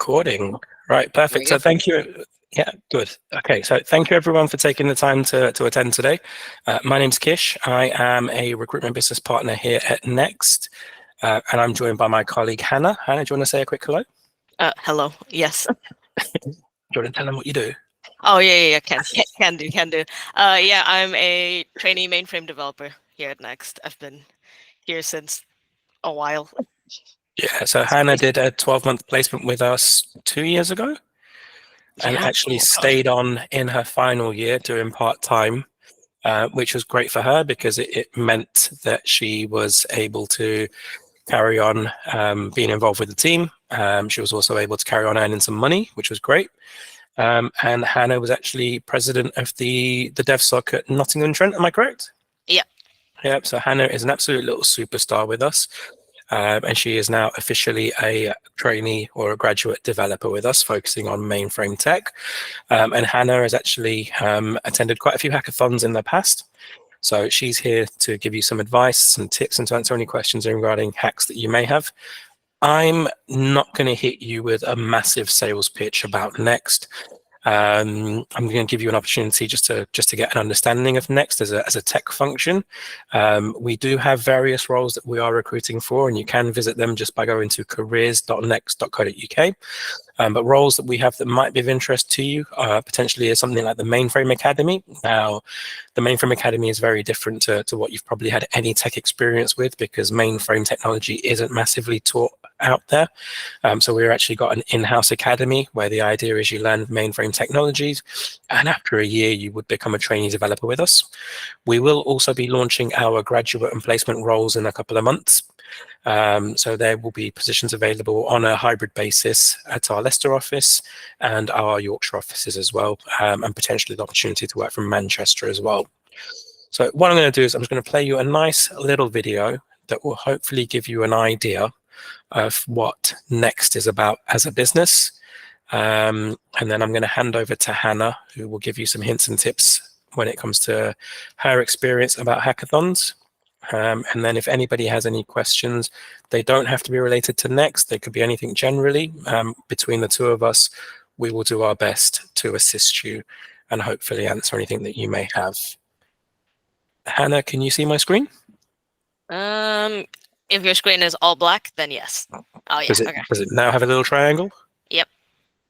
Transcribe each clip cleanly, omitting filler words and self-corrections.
Recording. Right, perfect. So thank you. Yeah, good. Okay, so thank you everyone for taking the time to attend today. My name's Kish. I am a recruitment business partner here at Next, and I'm joined by my colleague Hannah. Hannah, do you want to say a quick hello? Hello. Yes. Do you want to tell them what you do? Oh yeah. Can do. Yeah, I'm a trainee mainframe developer here at Next. I've been here since a while. Yeah, so Hannah did a 12-month placement with us 2 years ago, and Yeah. actually stayed on in her final year doing part-time, which was great for her because it meant that she was able to carry on being involved with the team. She was also able to carry on earning some money, which was great. And Hannah was actually president of the DevSoc at Nottingham Trent. Am I correct? Yeah. Yep. So Hannah is an absolute little superstar with us. And she is now officially a trainee or a graduate developer with us, focusing on mainframe tech. And Hannah has actually attended quite a few hackathons in the past. So she's here to give you some advice, some tips, and to answer any questions regarding hacks that you may have. I'm not going to hit you with a massive sales pitch about Next. I'm going to give you an opportunity just to get an understanding of Next as a tech function. We do have various roles that we are recruiting for, and you can visit them just by going to careers.next.co.uk. But roles that we have that might be of interest to you potentially is something like the Mainframe Academy. Now, the Mainframe Academy is very different to what you've probably had any tech experience with, because mainframe technology isn't massively taught out there. So we've actually got an in-house academy where the idea is you learn mainframe technologies, and after a year you would become a trainee developer with us. We will also be launching our graduate and placement roles in a couple of months. So there will be positions available on a hybrid basis at our Leicester office and our Yorkshire offices as well, and potentially the opportunity to work from Manchester as well. So what I'm going to do is I'm just going to play you a nice little video that will hopefully give you an idea of what Next is about as a business. And then I'm going to hand over to Hannah, who will give you some hints and tips when it comes to her experience about hackathons. And then if anybody has any questions, they don't have to be related to Next. They could be anything generally. Between the two of us, we will do our best to assist you and hopefully answer anything that you may have. Hannah, can you see my screen? If your screen is all black, then yes. Oh yeah. Does it now have a little triangle? Yep.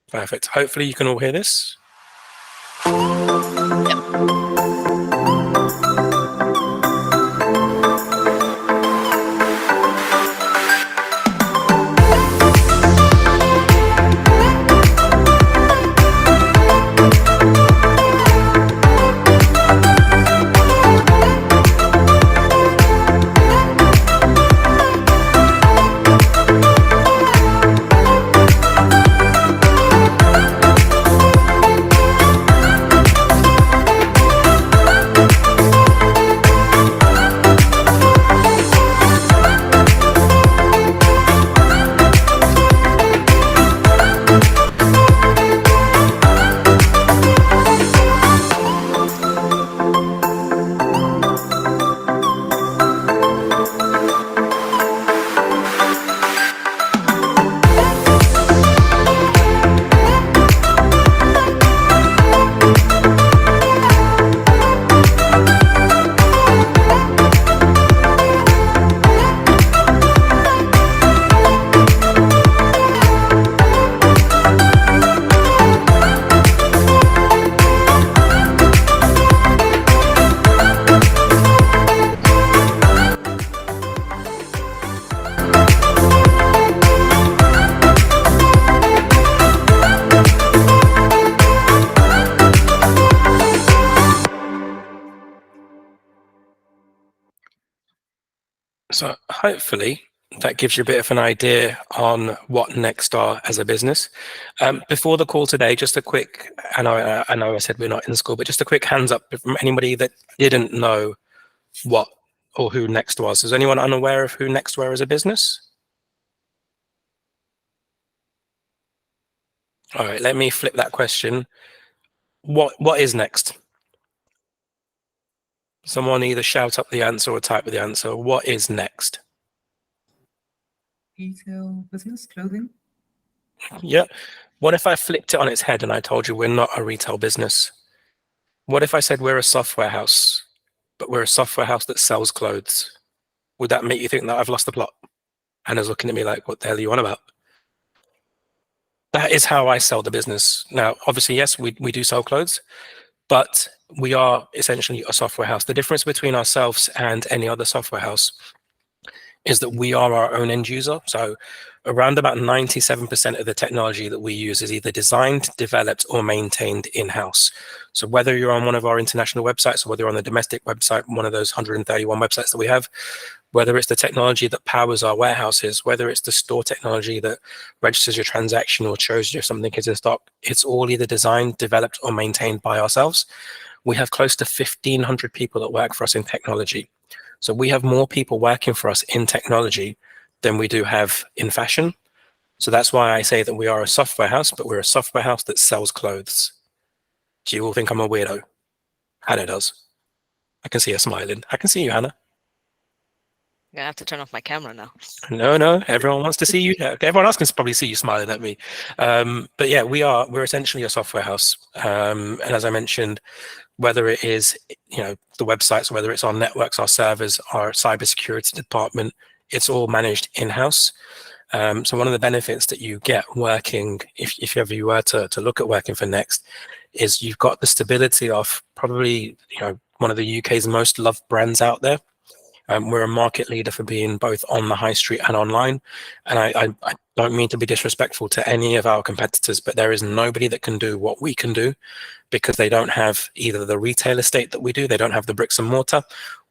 Perfect. Hopefully you can all hear this. Yep. So hopefully that gives you a bit of an idea on what Next are as a business. Before the call today, just a quick, I know I said we're not in school, but just a quick hands up from anybody that didn't know what or who Next was. Is anyone unaware of who Next were as a business? All right, let me flip that question. What is Next? Someone either shout up the answer or type the answer. What is Next? Retail business, clothing. Yeah. What if I flipped it on its head and I told you we're not a retail business? What if I said we're a software house, but we're a software house that sells clothes? Would that make you think that I've lost the plot? Hannah's looking at me like, what the hell are you on about? That is how I sell the business. Now, obviously, yes, we do sell clothes, but we are essentially a software house. The difference between ourselves and any other software house is that we are our own end user. So around about 97% of the technology that we use is either designed, developed, or maintained in-house. So whether you're on one of our international websites or whether you're on the domestic website, one of those 131 websites that we have, whether it's the technology that powers our warehouses, whether it's the store technology that registers your transaction or shows you if something is in stock, it's all either designed, developed, or maintained by ourselves. We have close to 1,500 people that work for us in technology. So we have more people working for us in technology than we do have in fashion. So that's why I say that we are a software house, but we're a software house that sells clothes. Do you all think I'm a weirdo? Hannah does. I can see her smiling. I can see you, Hannah. I'm gonna have to turn off my camera now. No, everyone wants to see you. Everyone else can probably see you smiling at me. But yeah, we're essentially a software house. And as I mentioned, whether it is, the websites, whether it's our networks, our servers, our cybersecurity department, it's all managed in-house. So one of the benefits that you get working, if ever you were to look at working for Next, is you've got the stability of probably, one of the UK's most loved brands out there. We're a market leader for being both on the high street and online. And I don't mean to be disrespectful to any of our competitors, but there is nobody that can do what we can do because they don't have either the retail estate that we do, they don't have the bricks and mortar,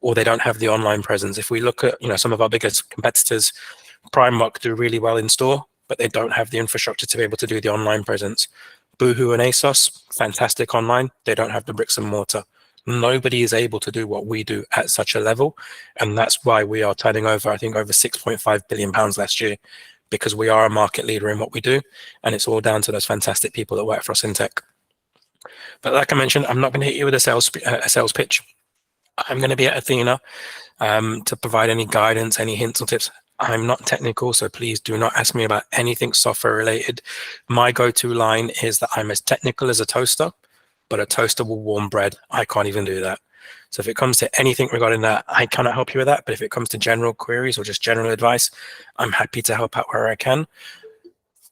or they don't have the online presence. If we look at, some of our biggest competitors, Primark do really well in store, but they don't have the infrastructure to be able to do the online presence. Boohoo and ASOS, fantastic online. They don't have the bricks and mortar. Nobody is able to do what we do at such a level. And that's why we are turning over, I think, over £6.5 billion last year, because we are a market leader in what we do. And it's all down to those fantastic people that work for us in tech. But like I mentioned, I'm not going to hit you with a sales pitch. I'm going to be at Athena to provide any guidance, any hints or tips. I'm not technical, so please do not ask me about anything software related. My go-to line is that I'm as technical as a toaster, but a toaster will warm bread. I can't even do that. So if it comes to anything regarding that, I cannot help you with that. But if it comes to general queries or just general advice, I'm happy to help out where I can.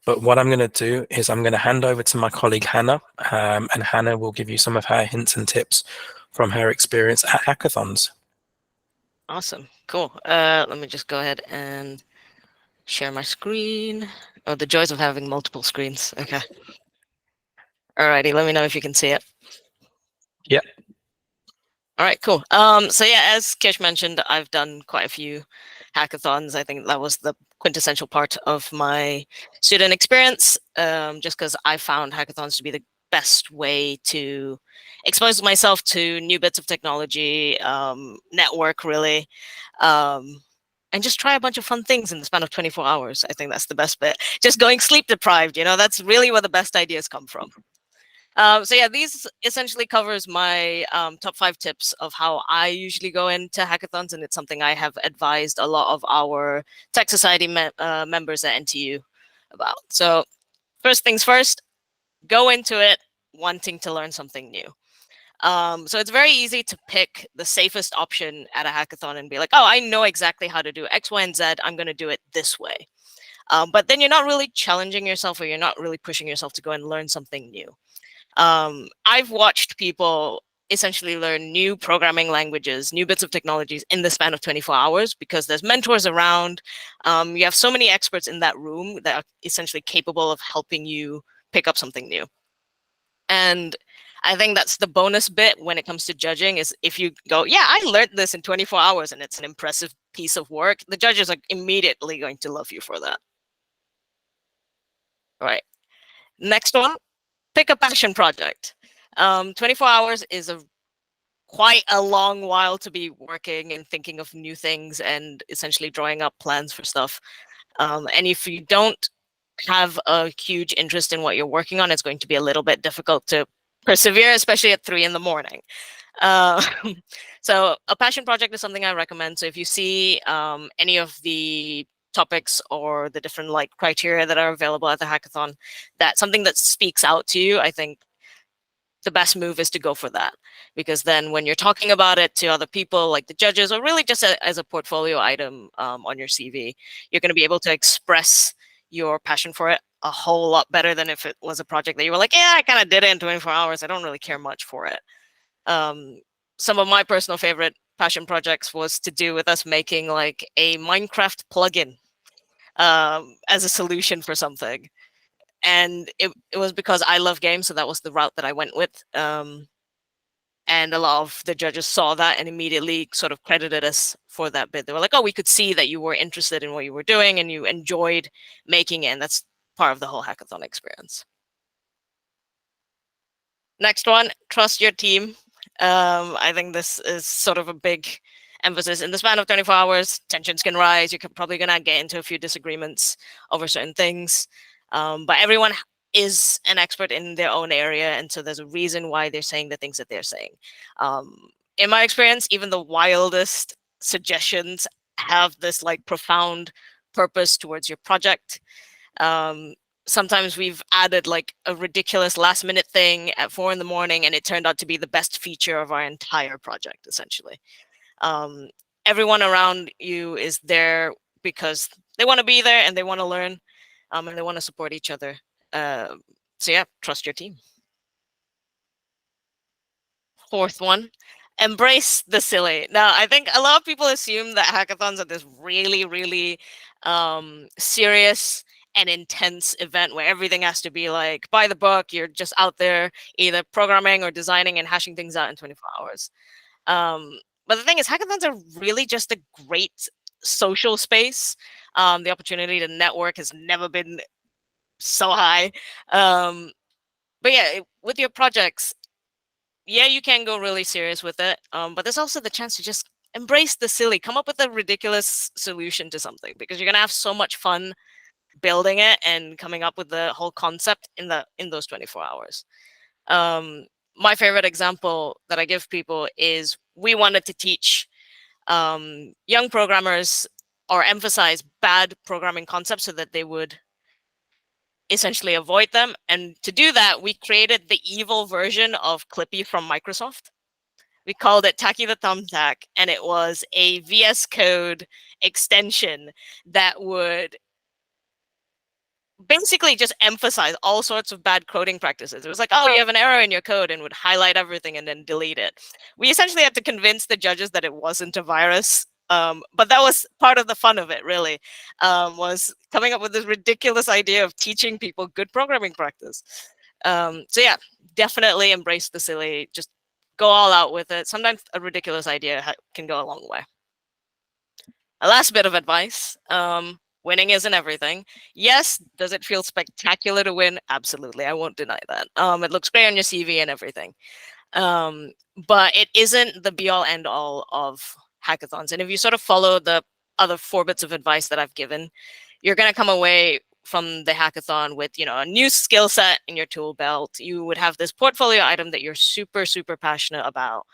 But what I'm going to do is I'm going to hand over to my colleague Hannah, and Hannah will give you some of her hints and tips from her experience at hackathons. Awesome. Cool. Let me just go ahead and share my screen. Oh, the joys of having multiple screens. Okay. Alrighty, let me know if you can see it. Yeah. All right, cool. So yeah, as Kish mentioned, I've done quite a few hackathons. I think that was the quintessential part of my student experience, just because I found hackathons to be the best way to expose myself to new bits of technology, network really, and just try a bunch of fun things in the span of 24 hours. I think that's the best bit. Just going sleep deprived, that's really where the best ideas come from. So yeah, these essentially covers my top 5 tips of how I usually go into hackathons, and it's something I have advised a lot of our Tech Society members at NTU about. So first things first, go into it wanting to learn something new. So it's very easy to pick the safest option at a hackathon and be like, oh, I know exactly how to do X, Y, and Z. I'm going to do it this way. But then you're not really challenging yourself, or you're not really pushing yourself to go and learn something new. I've watched people essentially learn new programming languages, new bits of technologies in the span of 24 hours because there's mentors around. You have so many experts in that room that are essentially capable of helping you pick up something new. And I think that's the bonus bit when it comes to judging is if you go, yeah, I learned this in 24 hours and it's an impressive piece of work, the judges are immediately going to love you for that. All right. Next one, pick a passion project. 24 hours is quite a long while to be working and thinking of new things and essentially drawing up plans for stuff. And if you don't have a huge interest in what you're working on, it's going to be a little bit difficult to persevere, especially at 3 a.m. So a passion project is something I recommend. So if you see any of the topics or the different like criteria that are available at the hackathon, that something that speaks out to you, I think the best move is to go for that, because then when you're talking about it to other people, like the judges, or really just as a portfolio item on your CV, you're going to be able to express your passion for it a whole lot better than if it was a project that you were like, yeah, I kind of did it in 24 hours. I don't really care much for it. Some of my personal favorite passion projects was to do with us making like a Minecraft plugin as a solution for something. And it was because I love games, so that was the route that I went with. And a lot of the judges saw that and immediately sort of credited us for that bit. They were like, oh, we could see that you were interested in what you were doing and you enjoyed making it. And that's part of the whole hackathon experience. Next one, trust your team. I think this is sort of a big emphasis. In the span of 24 hours, tensions can rise. You're probably going to get into a few disagreements over certain things. But everyone is an expert in their own area. And so there's a reason why they're saying the things that they're saying. In my experience, even the wildest suggestions have this like profound purpose towards your project. Sometimes we've added like a ridiculous last minute thing at 4 in the morning and it turned out to be the best feature of our entire project, essentially. Everyone around you is there because they want to be there and they want to learn and they want to support each other. So yeah, trust your team. Fourth one, embrace the silly. Now, I think a lot of people assume that hackathons are this really, really serious and intense event where everything has to be like by the book. You're just out there either programming or designing and hashing things out in 24 hours. But the thing is, hackathons are really just a great social space. The opportunity to network has never been so high. But yeah, with your projects, yeah, you can go really serious with it. But there's also the chance to just embrace the silly, come up with a ridiculous solution to something, because you're gonna have so much fun building it and coming up with the whole concept in those 24 hours. My favorite example that I give people is we wanted to teach young programmers or emphasize bad programming concepts so that they would essentially avoid them. And to do that, we created the evil version of Clippy from Microsoft. We called it Tacky the Thumbtack, and it was a VS Code extension that would basically just emphasize all sorts of bad coding practices. It was like, oh, you have an error in your code, and would highlight everything and then delete it. We essentially had to convince the judges that it wasn't a virus. But that was part of the fun of it, really, was coming up with this ridiculous idea of teaching people good programming practice. So yeah, definitely embrace the silly. Just go all out with it. Sometimes a ridiculous idea can go a long way. A last bit of advice. Winning isn't everything. Yes, does it feel spectacular to win? Absolutely. I won't deny that. It looks great on your CV and everything. But it isn't the be all end all of hackathons. And if you sort of follow the other 4 bits of advice that I've given, you're going to come away from the hackathon with, a new skill set in your tool belt. You would have this portfolio item that you're super, super passionate about.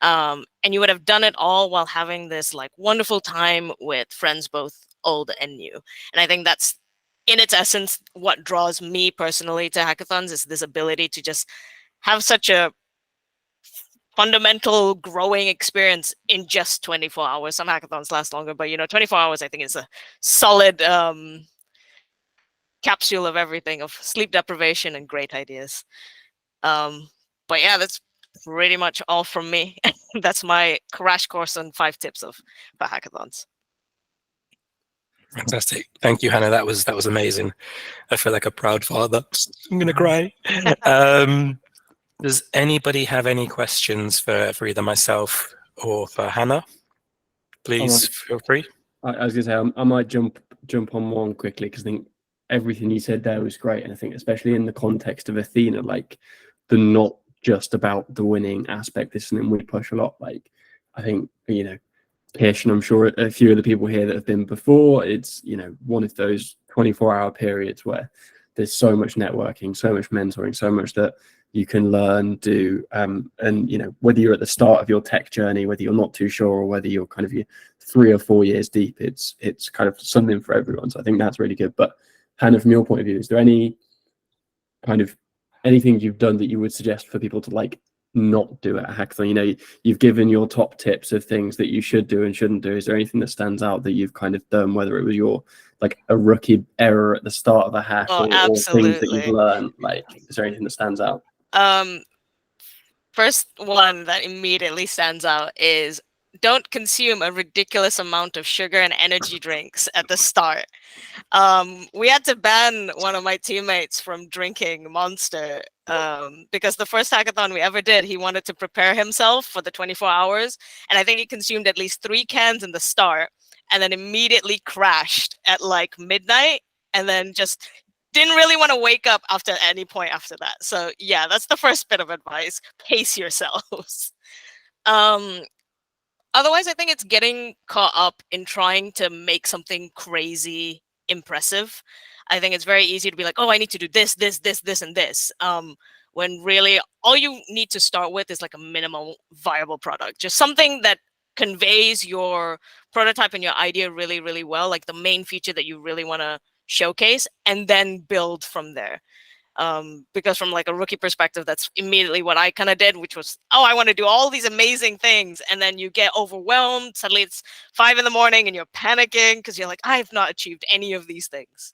And you would have done it all while having this like wonderful time with friends, both old and new. And I think that's in its essence what draws me personally to hackathons, is this ability to just have such a fundamental growing experience in just 24 hours. Some hackathons last longer, but 24 hours I think is a solid capsule of everything, of sleep deprivation and great ideas. But yeah, that's pretty much all from me. That's my crash course on 5 tips for hackathons. Fantastic. Thank you, Hannah. That was amazing. I feel like a proud father. I'm going to cry. Does anybody have any questions for either myself or for Hannah? Please feel free. I was going to say, I might jump on one quickly, because I think everything you said there was great. And I think especially in the context of Athena, like the not just about the winning aspect is something we push a lot. Like, I think, Kish, and I'm sure a few of the people here that have been before, it's, one of those 24-hour periods where there's so much networking, so much mentoring, so much that you can learn, do, and you know, whether you're at the start of your tech journey, whether you're not too sure, or whether you're kind of 3 or 4 years deep, it's kind of something for everyone. So I think that's really good. But Hannah, from your point of view, is there any kind of anything you've done that you would suggest for people to like not do at a hackathon? You know, you've given your top tips of things that you should do and shouldn't do. Is there anything that stands out that you've kind of done, whether it was your like a rookie error at the start of a hack, Oh, or things that you've absolutely. learned? Like, is there anything that stands out? First one that immediately stands out is don't consume a ridiculous amount of sugar and energy drinks at the start. We had to ban one of my teammates from drinking Monster because the first hackathon we ever did, he wanted to prepare himself for the 24 hours. And I think he consumed at least 3 cans in the start and then immediately crashed at like midnight and then just didn't really want to wake up after any point after that. So yeah, that's the first bit of advice. Pace yourselves. Otherwise, I think it's getting caught up in trying to make something crazy impressive. I think it's very easy to be like, oh, I need to do this, this, this, this, and this. When really all you need to start with is like a minimal viable product, just something that conveys your prototype and your idea really, really well, like the main feature that you really want to showcase, and then build from there. Because from like a rookie perspective, that's immediately what I kind of did, which was, oh, I want to do all these amazing things. And then you get overwhelmed. Suddenly it's 5 in the morning and you're panicking because you're like, I have not achieved any of these things.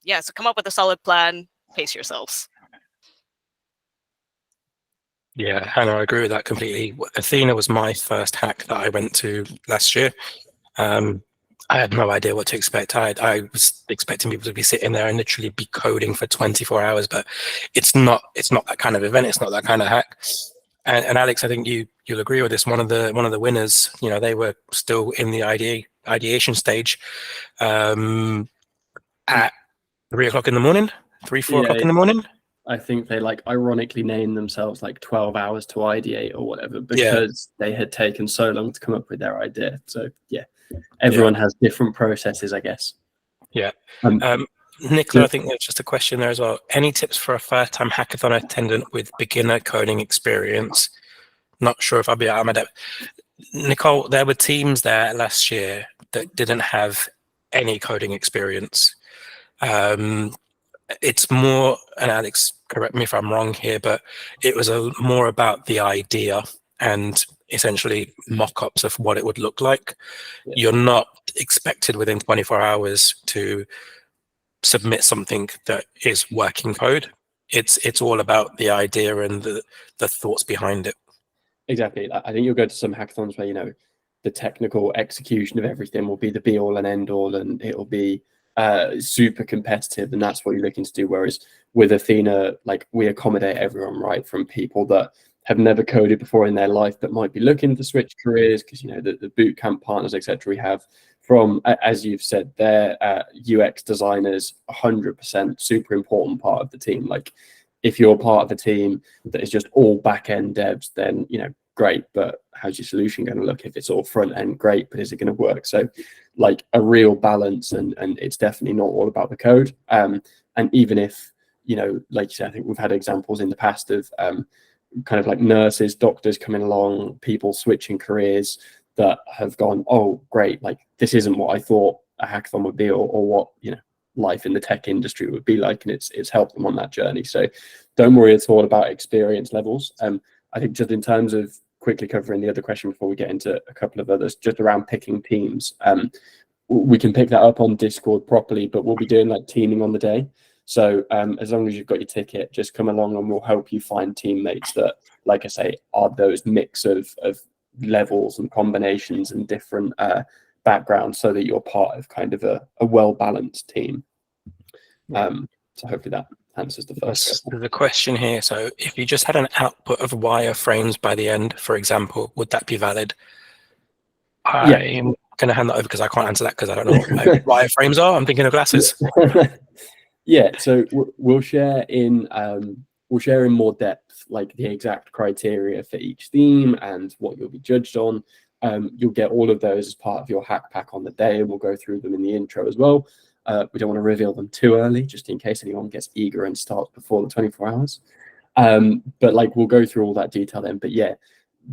Yeah, so come up with a solid plan, pace yourselves. Yeah, Hannah, I agree with that completely. Athena was my first hack that I went to last year. I had no idea what to expect. I was expecting people to be sitting there and literally be coding for 24 hours, but it's not that kind of event. It's not that kind of hack. And Alex, I think you'll agree with this. One of the winners, you know, they were still in the ideation stage at 3 o'clock in the morning, 4 o'clock in the morning. I think they like ironically named themselves like 12 hours to ideate or whatever because they had taken so long to come up with their idea. So yeah, everyone has different processes, I guess. Yeah. Nicola, I think there's just a question there as well. Any tips for a first-time hackathon attendant with beginner coding experience? Not sure if I'll be out of my depth. Nicole, there were teams there last year that didn't have any coding experience. It's more, and Alex, correct me if I'm wrong here, but it was more about the idea and essentially mock-ups of what it would look like. Yeah. You're not expected within 24 hours to submit something that is working code. It's all about the idea and the thoughts behind it. Exactly. I think you'll go to some hackathons where, you know, the technical execution of everything will be the be all and end all, and it'll be super competitive, and that's what you're looking to do. Whereas with Athena, like, we accommodate everyone, right, from people that have never coded before in their life but might be looking to switch careers because, you know, the boot camp partners, etc. we have, from, as you've said, they're UX designers, 100% super important part of the team. Like, if you're part of a team that is just all back-end devs, then, you know, great, but how's your solution going to look? If it's all front-end, great, but is it going to work? So, like, a real balance, and it's definitely not all about the code. And even if, you know, like you said, I think we've had examples in the past of kind of like nurses, doctors coming along, people switching careers that have gone, oh, great, like, this isn't what I thought a hackathon would be, or what, you know, life in the tech industry would be like, and it's helped them on that journey. So don't worry at all about experience levels. I think just in terms of quickly covering the other question before we get into a couple of others, just around picking teams, we can pick that up on Discord properly, but we'll be doing like teaming on the day. So as long as you've got your ticket, just come along and we'll help you find teammates that, like I say, are those mix of levels and combinations and different backgrounds, so that you're part of kind of a well-balanced team. So hopefully that answers the first question. The question here, so if you just had an output of wireframes by the end, for example, would that be valid? I'm going to hand that over because I can't answer that because I don't know what wireframes are. I'm thinking of glasses. Yeah, so we'll share in more depth, like the exact criteria for each theme and what you'll be judged on. You'll get all of those as part of your hack pack on the day, and we'll go through them in the intro as well. We don't want to reveal them too early, just in case anyone gets eager and starts before the 24 hours. But like we'll go through all that detail then. But yeah,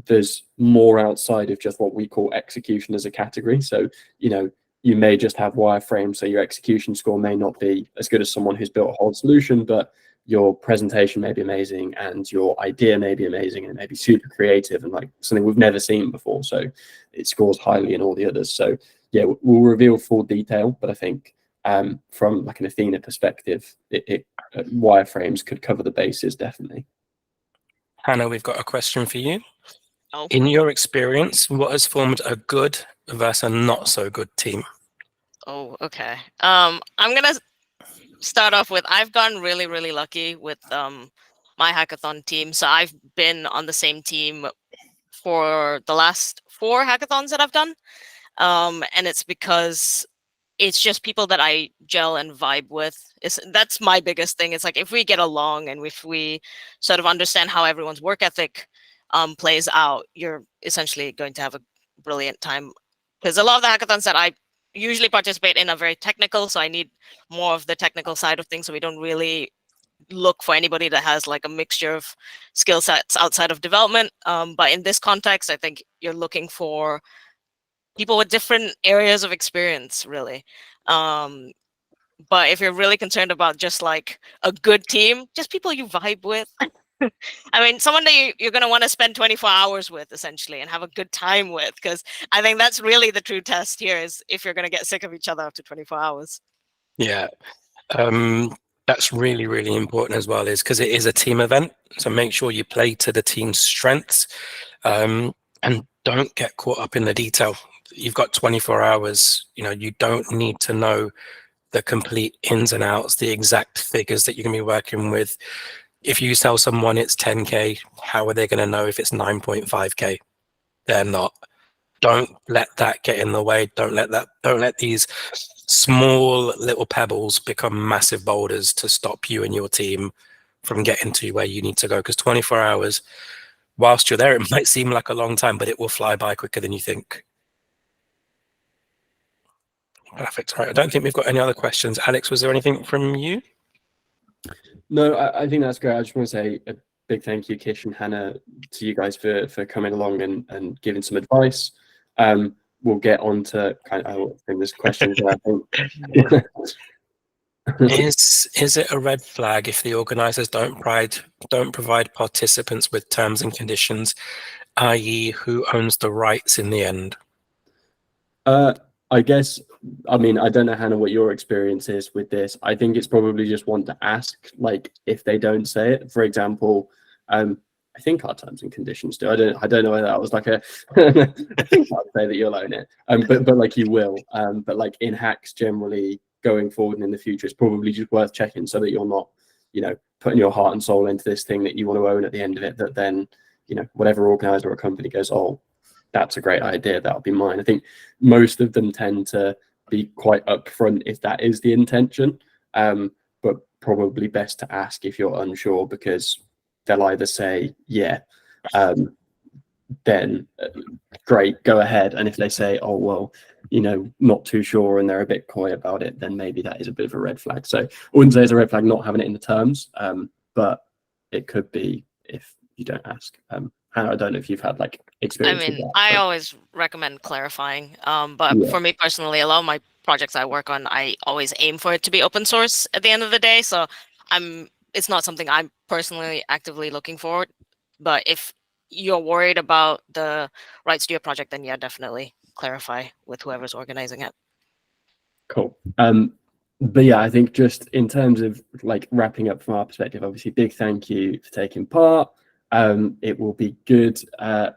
there's more outside of just what we call execution as a category. So, you know, you may just have wireframes, so your execution score may not be as good as someone who's built a whole solution, but your presentation may be amazing and your idea may be amazing and it may be super creative and like something we've never seen before. So it scores highly in all the others. So yeah, we'll reveal full detail, but I think from like an Athena perspective, wireframes could cover the bases definitely. Hannah, we've got a question for you. Oh. In your experience, what has formed a good versus a not so good team? Oh, okay. I'm gonna start off with, I've gotten really, really lucky with my hackathon team. So I've been on the same team for the last 4 hackathons that I've done. And it's because it's just people that I gel and vibe with. That's my biggest thing. It's like, if we get along and if we sort of understand how everyone's work ethic plays out, you're essentially going to have a brilliant time. Because a lot of the hackathons that I usually participate in are very technical, so I need more of the technical side of things. So we don't really look for anybody that has like a mixture of skill sets outside of development. But in this context, I think you're looking for people with different areas of experience, really. But if you're really concerned about just like a good team, just people you vibe with. I mean, someone that you're going to want to spend 24 hours with, essentially, and have a good time with, because I think that's really the true test here, is if you're going to get sick of each other after 24 hours. Yeah, that's really, really important as well, is because it is a team event. So make sure you play to the team's strengths, and don't get caught up in the detail. You've got 24 hours. You know, you don't need to know the complete ins and outs, the exact figures that you're going to be working with. If you tell someone it's 10K, how are they going to know if it's 9.5K? They're not. Don't let that get in the way. Don't let these small little pebbles become massive boulders to stop you and your team from getting to where you need to go. Because 24 hours, whilst you're there, it might seem like a long time, but it will fly by quicker than you think. Perfect. All right. I don't think we've got any other questions. Alex, was there anything from you? No, I think that's great. I just want to say a big thank you, Kish and Hannah, to you guys for coming along and giving some advice. We'll get on to kind of, I think there's questions there, I think. Is it a red flag if the organizers don't provide participants with terms and conditions, i.e. who owns the rights in the end? I guess, I mean, I don't know, Hannah, what your experience is with this. I think it's probably just one to ask, like, if they don't say it. For example, I think our terms and conditions do. I don't know whether that was like a I think I'd say that you'll own it. But like you will. But like in hacks generally going forward and in the future, it's probably just worth checking so that you're not, you know, putting your heart and soul into this thing that you want to own at the end of it, that then, you know, whatever organizer or company goes, oh, that's a great idea, that'll be mine. I think most of them tend to be quite upfront if that is the intention, but probably best to ask if you're unsure, because they'll either say, yeah, then great, go ahead. And if they say, oh, well, you know, not too sure, and they're a bit coy about it, then maybe that is a bit of a red flag. So I wouldn't say it's a red flag not having it in the terms, but it could be if you don't ask. Hannah, I don't know if you've had like experience. I mean, with that, I but always recommend clarifying. But yeah. for me personally, a lot of my projects I work on, I always aim for it to be open source at the end of the day. So it's not something I'm personally actively looking for. But if you're worried about the rights to your project, then yeah, definitely clarify with whoever's organizing it. Cool. But yeah, I think just in terms of like wrapping up from our perspective, obviously big thank you for taking part. It will be good.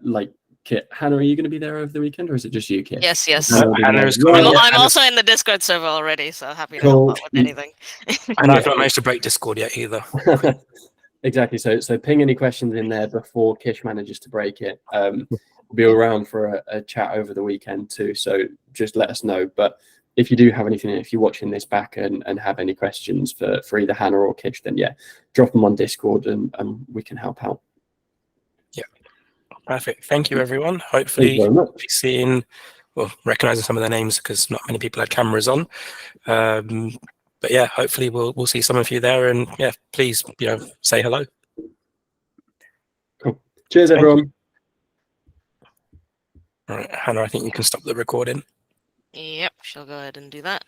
Like Kit, Hannah, are you going to be there over the weekend, or is it just you, Kit? Yes, yes. Hannah's I'm also in the Discord server already, so happy to help out with anything. And I've not managed to break Discord yet either. Exactly. So ping any questions in there before Kish manages to break it. We'll be around for a chat over the weekend too. So just let us know. But if you do have anything, if you're watching this back and have any questions for either Hannah or Kish, then yeah, drop them on Discord and we can help out. Yeah, perfect. Thank you, everyone. Hopefully, be seeing, well, recognizing some of their names because not many people had cameras on. But yeah, hopefully we'll see some of you there, and yeah, please, you know, say hello. Cheers, Thank everyone. All right, Hannah, I think you can stop the recording. Yep, she'll go ahead and do that.